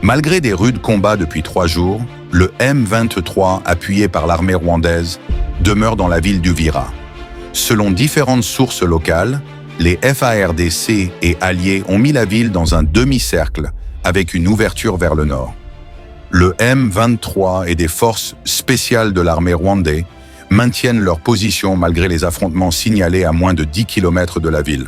Malgré des rudes combats depuis 3 jours, le M23, appuyé par l'armée rwandaise, demeure dans la ville d'Uvira. Selon différentes sources locales, les FARDC et alliés ont mis la ville dans un demi-cercle avec une ouverture vers le nord. Le M23 et des forces spéciales de l'armée rwandaise maintiennent leur position malgré les affrontements signalés à moins de 10 km de la ville.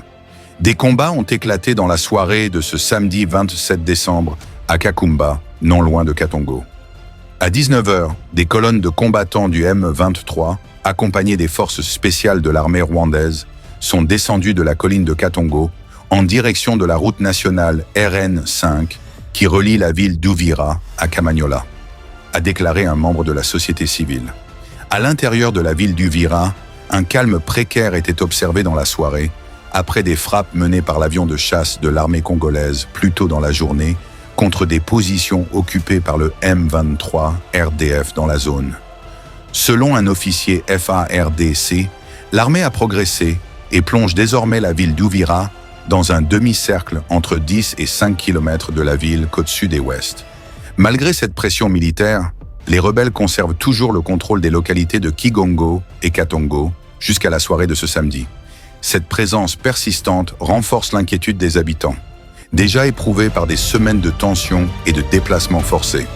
Des combats ont éclaté dans la soirée de ce samedi 27 décembre à Kakumba, non loin de Katongo. À 19h, des colonnes de combattants du M23, accompagnés des forces spéciales de l'armée rwandaise, sont descendues de la colline de Katongo en direction de la route nationale RN5 qui relie la ville d'Uvira à Kamanyola, a déclaré un membre de la société civile. À l'intérieur de la ville d'Uvira, un calme précaire était observé dans la soirée, après des frappes menées par l'avion de chasse de l'armée congolaise plus tôt dans la journée contre des positions occupées par le M23 RDF dans la zone. Selon un officier FARDC, l'armée a progressé et plonge désormais la ville d'Uvira dans un demi-cercle entre 10 et 5 km de la ville côte sud et ouest. Malgré cette pression militaire, les rebelles conservent toujours le contrôle des localités de Kigongo et Katongo jusqu'à la soirée de ce samedi. Cette présence persistante renforce l'inquiétude des habitants, déjà éprouvés par des semaines de tensions et de déplacements forcés.